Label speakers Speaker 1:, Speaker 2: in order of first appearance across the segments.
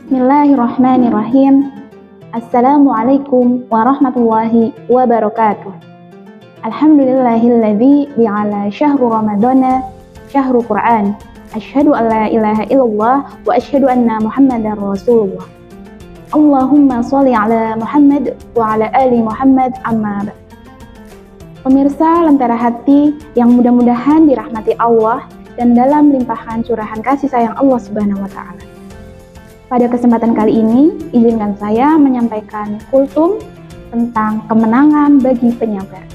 Speaker 1: Bismillahirrahmanirrahim. Assalamualaikum warahmatullahi wabarakatuh. Alhamdulillahilladzi bi'ala syahru ramadana syahru Qur'an. Asyhadu an la ilaha illallah wa asyhadu anna Muhammadar Rasulullah. Allahumma sholli ala Muhammad wa ala ali Muhammad amma ba'd. Pemirsa Lentera Hati yang mudah-mudahan dirahmati Allah dan dalam limpahan curahan kasih sayang Allah Subhanahu wa taala. Pada kesempatan kali ini, izinkan saya menyampaikan kultum tentang kemenangan bagi penyabar.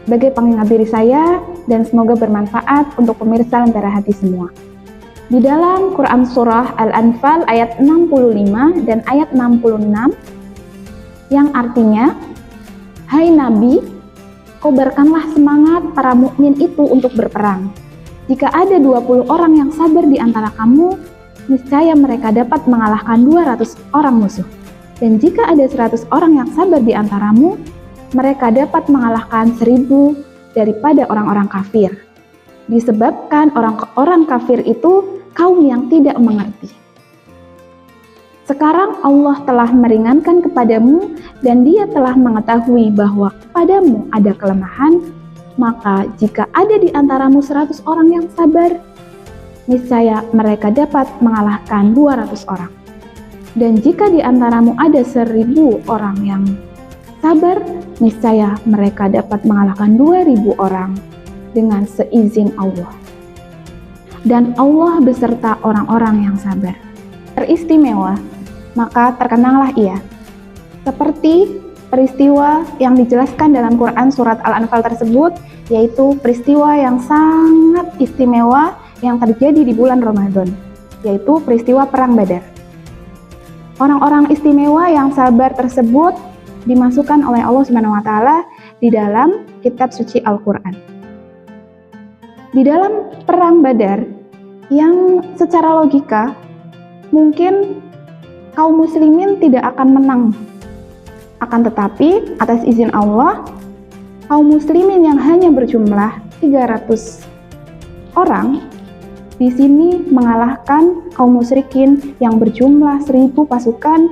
Speaker 1: Sebagai pengingat diri saya, dan semoga bermanfaat untuk pemirsa Lentera Hati semua. Di dalam Quran Surah Al-Anfal ayat 65 dan ayat 66, yang artinya, "Hai Nabi, kobarkanlah semangat para mukmin itu untuk berperang. Jika ada 20 orang yang sabar di antara kamu, niscaya mereka dapat mengalahkan 200 orang musuh. Dan jika ada 100 orang yang sabar di antaramu, mereka dapat mengalahkan 1000 daripada orang-orang kafir. Disebabkan orang kafir itu kaum yang tidak mengerti. Sekarang Allah telah meringankan kepadamu dan Dia telah mengetahui bahwa padamu ada kelemahan, maka jika ada di antaramu 100 orang yang sabar, niscaya mereka dapat mengalahkan 200 orang. Dan jika di antaramu ada 1000 orang yang sabar, niscaya mereka dapat mengalahkan 2000 orang dengan seizin Allah. Dan Allah beserta orang-orang yang sabar. Teristimewa, maka terkenanglah ia. Seperti peristiwa yang dijelaskan dalam Quran Surat Al-Anfal tersebut, yaitu peristiwa yang sangat istimewa yang terjadi di bulan Ramadan, yaitu peristiwa Perang Badar. Orang-orang istimewa yang sabar tersebut dimasukkan oleh Allah Subhanahu wa taala di dalam kitab suci Al-Qur'an. Di dalam Perang Badar yang secara logika mungkin kaum muslimin tidak akan menang. Akan tetapi atas izin Allah, kaum muslimin yang hanya berjumlah 300 orang di sini mengalahkan kaum musyrikin yang berjumlah 1000 pasukan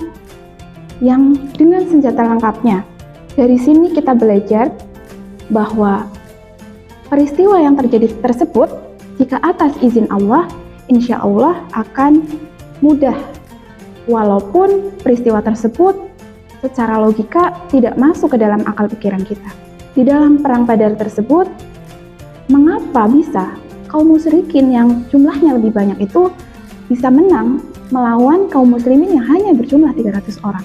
Speaker 1: yang dengan senjata lengkapnya. Dari sini kita belajar bahwa peristiwa yang terjadi tersebut, jika atas izin Allah, insya Allah akan mudah. Walaupun peristiwa tersebut secara logika tidak masuk ke dalam akal pikiran kita. Di dalam Perang Badar tersebut, mengapa bisa kaum musyrikin yang jumlahnya lebih banyak itu bisa menang melawan kaum muslimin yang hanya berjumlah 300 orang.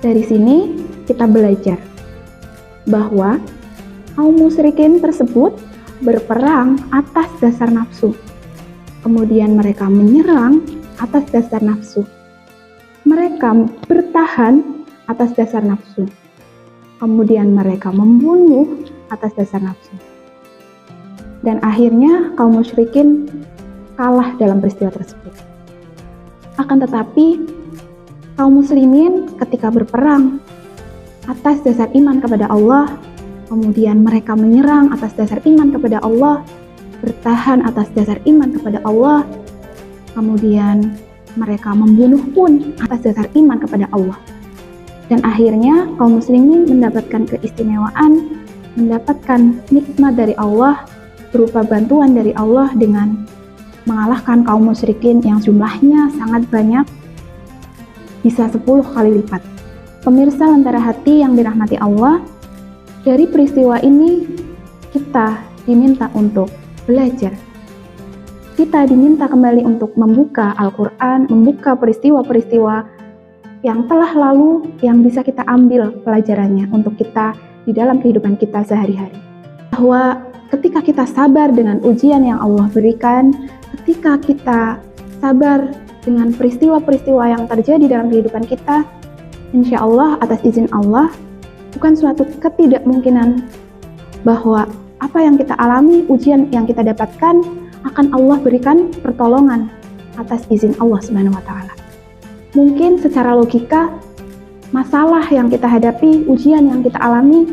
Speaker 1: Dari sini kita belajar bahwa kaum musyrikin tersebut berperang atas dasar nafsu. Kemudian mereka menyerang atas dasar nafsu. Mereka bertahan atas dasar nafsu. Kemudian mereka membunuh atas dasar nafsu. Dan akhirnya kaum musyrikin kalah dalam peristiwa tersebut. Akan tetapi, kaum muslimin ketika berperang atas dasar iman kepada Allah, kemudian mereka menyerang atas dasar iman kepada Allah, bertahan atas dasar iman kepada Allah, kemudian mereka membunuh pun atas dasar iman kepada Allah. Dan akhirnya kaum muslimin mendapatkan keistimewaan, mendapatkan nikmat dari Allah, berupa bantuan dari Allah dengan mengalahkan kaum musyrikin yang jumlahnya sangat banyak, bisa 10 kali lipat. Pemirsa Lentera Hati yang dirahmati Allah, dari peristiwa ini kita diminta untuk belajar. Kita diminta kembali untuk membuka Al-Quran, membuka peristiwa-peristiwa yang telah lalu yang bisa kita ambil pelajarannya untuk kita di dalam kehidupan kita sehari-hari. Bahwa ketika kita sabar dengan ujian yang Allah berikan, ketika kita sabar dengan peristiwa-peristiwa yang terjadi dalam kehidupan kita, insya Allah atas izin Allah, bukan suatu ketidakmungkinan bahwa apa yang kita alami, ujian yang kita dapatkan, akan Allah berikan pertolongan atas izin Allah Subhanahu wa taala. Mungkin secara logika, masalah yang kita hadapi, ujian yang kita alami,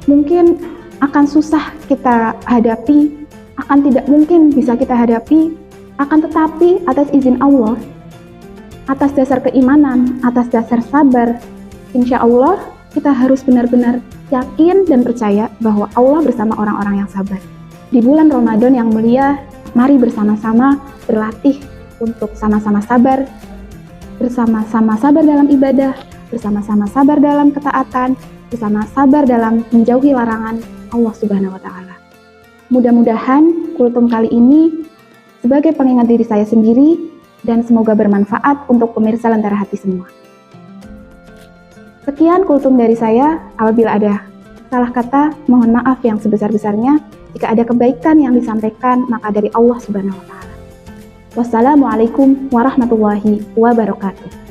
Speaker 1: mungkin akan susah kita hadapi, akan tidak mungkin bisa kita hadapi Akan tetapi atas izin Allah, atas dasar keimanan, atas dasar sabar, insya Allah kita harus benar-benar yakin dan percaya bahwa Allah bersama orang-orang yang sabar. Di bulan Ramadan yang mulia, mari bersama-sama berlatih untuk sama-sama sabar, bersama-sama sabar dalam ibadah, bersama-sama sabar dalam ketaatan, bersama sabar dalam menjauhi larangan Allah Subhanahu wa Ta'ala. Mudah-mudahan kultum kali ini sebagai pengingat diri saya sendiri dan semoga bermanfaat untuk pemirsa Lentera Hati semua. Sekian kultum dari saya. Apabila ada salah kata, mohon maaf yang sebesar-besarnya. Jika ada kebaikan yang disampaikan, maka dari Allah Subhanahu wa Ta'ala. Wassalamualaikum warahmatullahi wabarakatuh.